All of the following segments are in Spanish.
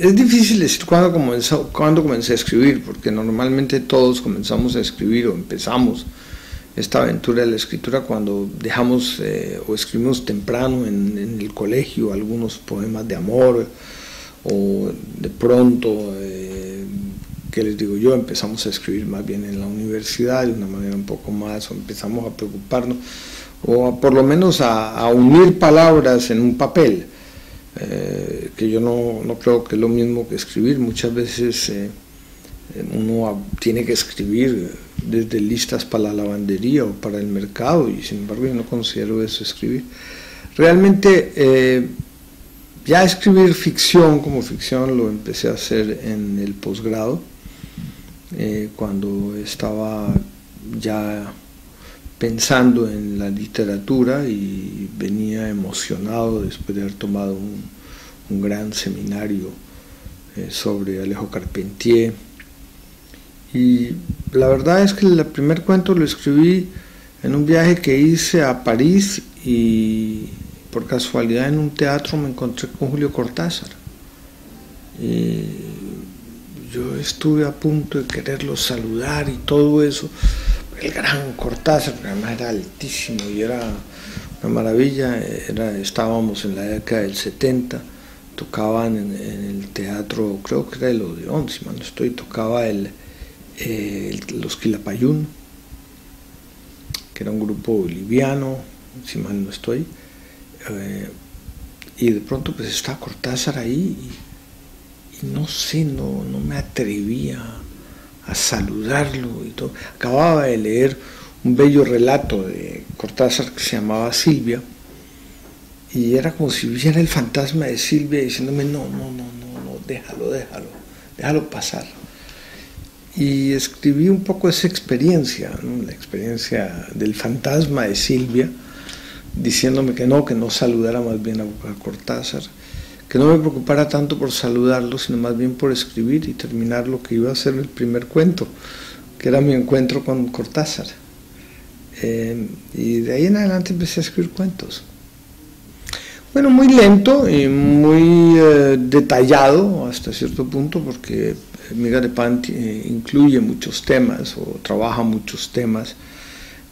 Es difícil decir cuándo comencé a escribir, porque normalmente todos comenzamos a escribir o empezamos esta aventura de la escritura cuando dejamos o escribimos temprano en el colegio algunos poemas de amor, o de pronto, ¿qué les digo yo? Empezamos a escribir más bien en la universidad de una manera un poco más, o empezamos a preocuparnos, o por lo menos a unir palabras en un papel. Que yo no creo que es lo mismo que escribir. Muchas veces uno tiene que escribir desde listas para la lavandería o para el mercado, y sin embargo yo no considero eso escribir. Realmente ya escribir ficción como ficción lo empecé a hacer en el posgrado, cuando estaba ya pensando en la literatura y venía emocionado después de haber tomado un gran seminario sobre Alejo Carpentier. Y la verdad es que el primer cuento lo escribí en un viaje que hice a París, y por casualidad en un teatro me encontré con Julio Cortázar. Y yo estuve a punto de quererlo saludar y todo eso. El gran Cortázar, que además era altísimo y era una maravilla. Estábamos en la década del 70, tocaban en el teatro, creo que era el Odeón, si mal no estoy, tocaba los Quilapayún, que era un grupo boliviano, si mal no estoy, y de pronto pues estaba Cortázar ahí, y no sé, no me atrevía a saludarlo y todo. Acababa de leer un bello relato de Cortázar que se llamaba Silvia, y era como si viera el fantasma de Silvia diciéndome no, déjalo pasar. Y escribí un poco esa experiencia, ¿no? La experiencia del fantasma de Silvia, diciéndome que no saludara más bien a Cortázar, que no me preocupara tanto por saludarlo, sino más bien por escribir y terminar lo que iba a ser el primer cuento, que era mi encuentro con Cortázar. Y de ahí en adelante empecé a escribir cuentos. Bueno, muy lento y muy detallado hasta cierto punto, porque Miga de Pan incluye muchos temas o trabaja muchos temas,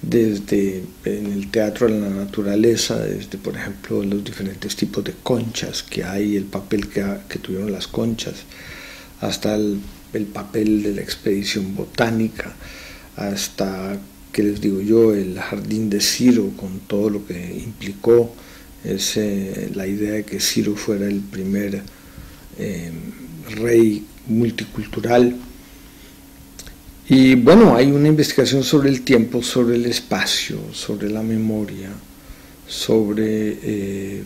desde en el teatro de la naturaleza, desde por ejemplo los diferentes tipos de conchas que hay, el papel que tuvieron las conchas, hasta el papel de la expedición botánica, hasta, ¿qué les digo yo?, el jardín de Ciro, con todo lo que implicó la idea de que Ciro fuera el primer rey multicultural. Y bueno, hay una investigación sobre el tiempo, sobre el espacio, sobre la memoria, sobre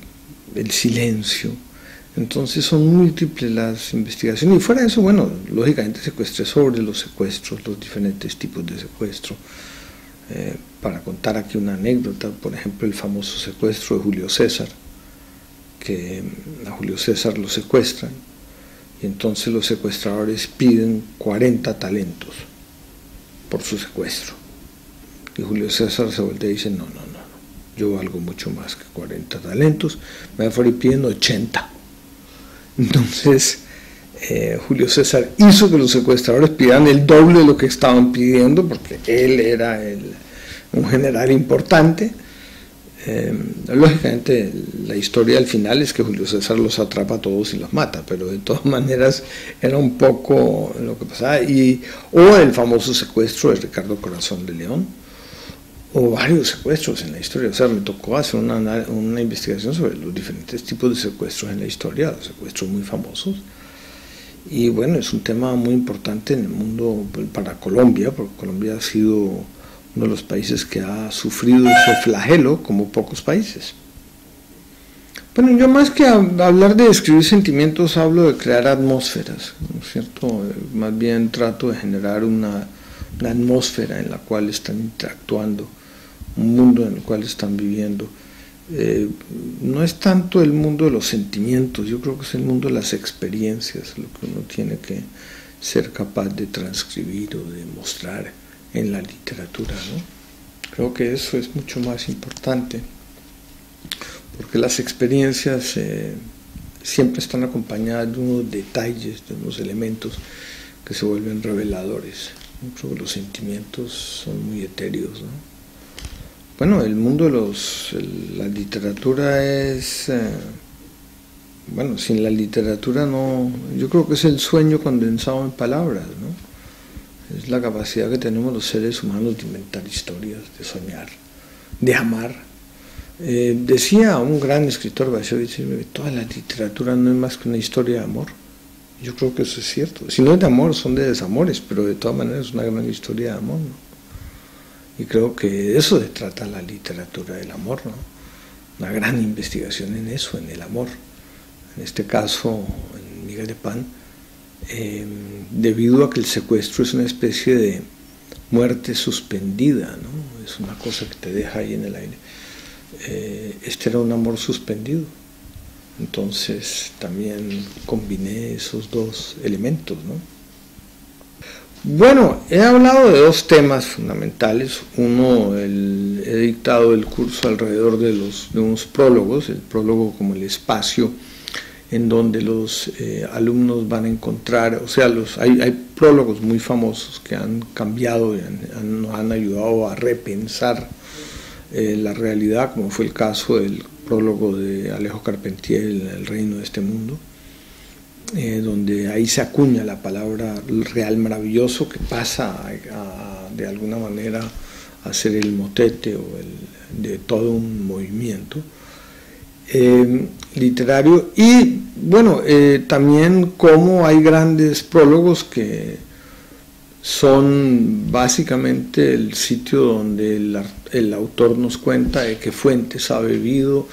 el silencio. Entonces son múltiples las investigaciones, y fuera de eso, bueno, lógicamente secuestré sobre los secuestros, los diferentes tipos de secuestro. Para contar aquí una anécdota, por ejemplo, el famoso secuestro de Julio César, que a Julio César lo secuestran, y entonces los secuestradores piden 40 talentos por su secuestro, y Julio César se voltea y dice no, yo valgo mucho más que 40 talentos, me voy a pidiendo 80. Entonces Julio César hizo que los secuestradores pidieran el doble de lo que estaban pidiendo, porque él era un general importante. Lógicamente la historia al final es que Julio César los atrapa a todos y los mata, pero de todas maneras era un poco lo que pasaba. O el famoso secuestro de Ricardo Corazón de León, o varios secuestros en la historia. O sea, me tocó hacer una investigación sobre los diferentes tipos de secuestros en la historia, los secuestros muy famosos. Y bueno, es un tema muy importante en el mundo para Colombia, porque Colombia ha sido uno de los países que ha sufrido ese flagelo como pocos países. Bueno, yo más que hablar de escribir sentimientos, hablo de crear atmósferas, ¿no es cierto? Más bien trato de generar una atmósfera en la cual están interactuando, un mundo en el cual están viviendo. No es tanto el mundo de los sentimientos, yo creo que es el mundo de las experiencias, lo que uno tiene que ser capaz de transcribir o de mostrar en la literatura, ¿no? Creo que eso es mucho más importante, porque las experiencias siempre están acompañadas de unos detalles, de unos elementos que se vuelven reveladores. Creo que los sentimientos son muy etéreos, ¿no? Bueno, el mundo de la literatura es... bueno, sin la literatura no... Yo creo que es el sueño condensado en palabras, ¿no? Es la capacidad que tenemos los seres humanos de inventar historias, de soñar, de amar. Decía un gran escritor, Bashevich, que toda la literatura no es más que una historia de amor. Yo creo que eso es cierto. Si no es de amor, son de desamores, pero de todas maneras es una gran historia de amor, ¿no? Y creo que de eso se trata la literatura del amor, ¿no? Una gran investigación en eso, en el amor. En este caso, en Migas de Pan, debido a que el secuestro es una especie de muerte suspendida, ¿no? Es una cosa que te deja ahí en el aire. Este era un amor suspendido. Entonces también combiné esos dos elementos, ¿no? Bueno, he hablado de dos temas fundamentales. Uno, he dictado el curso alrededor de unos prólogos, el prólogo como el espacio en donde los alumnos van a encontrar, o sea, hay prólogos muy famosos que han cambiado y nos han ayudado a repensar la realidad, como fue el caso del prólogo de Alejo Carpentier, El reino de este mundo, donde ahí se acuña la palabra real maravilloso, que pasa de alguna manera a ser el motete de todo un movimiento literario. Y bueno, también como hay grandes prólogos que son básicamente el sitio donde el autor nos cuenta de qué fuentes ha bebido,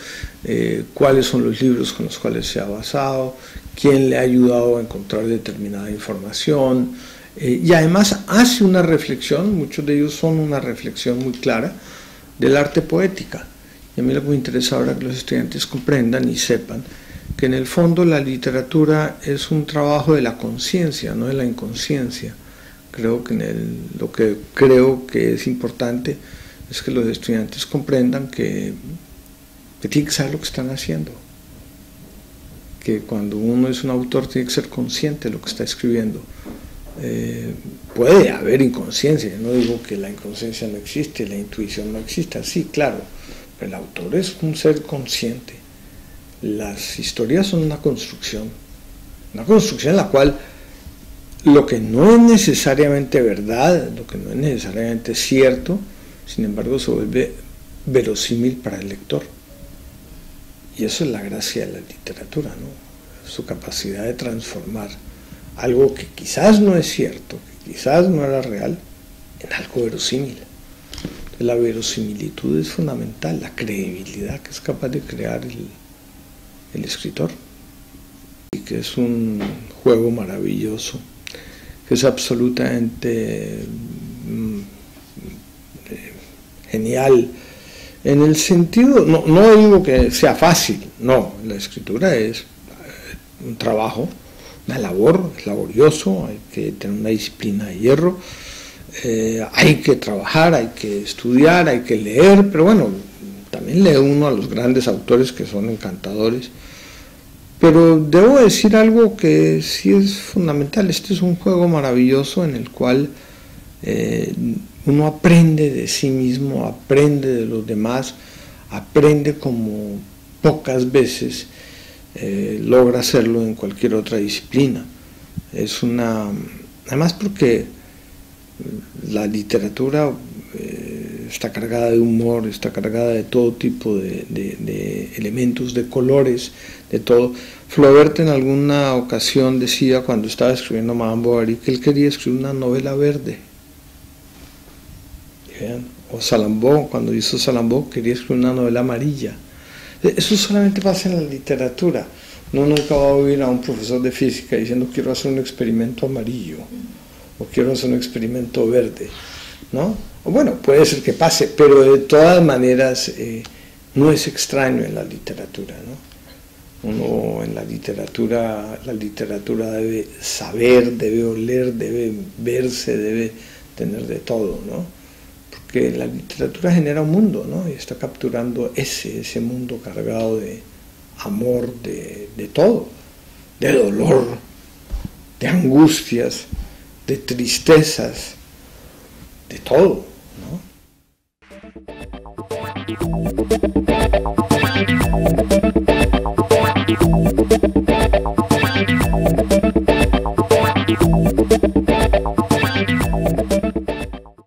cuáles son los libros con los cuales se ha basado, quién le ha ayudado a encontrar determinada información, y además hace una reflexión, muchos de ellos son una reflexión muy clara del arte poética. Y a mí lo que me interesa ahora que los estudiantes comprendan y sepan que en el fondo la literatura es un trabajo de la conciencia, no de la inconsciencia. Creo que lo que creo que es importante es que los estudiantes comprendan que tienen que saber lo que están haciendo, que cuando uno es un autor tiene que ser consciente de lo que está escribiendo. Puede haber inconsciencia, yo no digo que la inconsciencia no existe, la intuición no exista, sí, claro, pero el autor es un ser consciente. Las historias son una construcción en la cual lo que no es necesariamente verdad, lo que no es necesariamente cierto, sin embargo se vuelve verosímil para el lector. Y eso es la gracia de la literatura, ¿no? Su capacidad de transformar algo que quizás no es cierto, que quizás no era real, en algo verosímil. La verosimilitud es fundamental, la credibilidad que es capaz de crear el escritor, y que es un juego maravilloso, que es absolutamente genial, en el sentido, no digo que sea fácil, no, la escritura es un trabajo, una labor, es laborioso, hay que tener una disciplina de hierro, hay que trabajar, hay que estudiar, hay que leer, pero bueno, también lee uno a los grandes autores que son encantadores. Pero debo decir algo que sí es fundamental. Este es un juego maravilloso en el cual uno aprende de sí mismo, aprende de los demás, aprende como pocas veces logra hacerlo en cualquier otra disciplina. Además porque la literatura está cargada de humor, está cargada de todo tipo de elementos, de colores, de todo. Flaubert en alguna ocasión decía, cuando estaba escribiendo Madame Bovary, que él quería escribir una novela verde. ¿Vean? O Salambó, cuando hizo Salambó, quería escribir una novela amarilla. Eso solamente pasa en la literatura. Uno nunca va a oír a un profesor de física diciendo quiero hacer un experimento amarillo o quiero hacer un experimento verde, ¿no? O bueno, puede ser que pase, pero de todas maneras no es extraño en la literatura, ¿no? Uno en la literatura debe saber, debe oler, debe verse, debe tener de todo, ¿no? Porque la literatura genera un mundo, ¿no? Y está capturando ese mundo cargado de amor de todo, de dolor, de angustias, de tristezas, de todo, ¿no?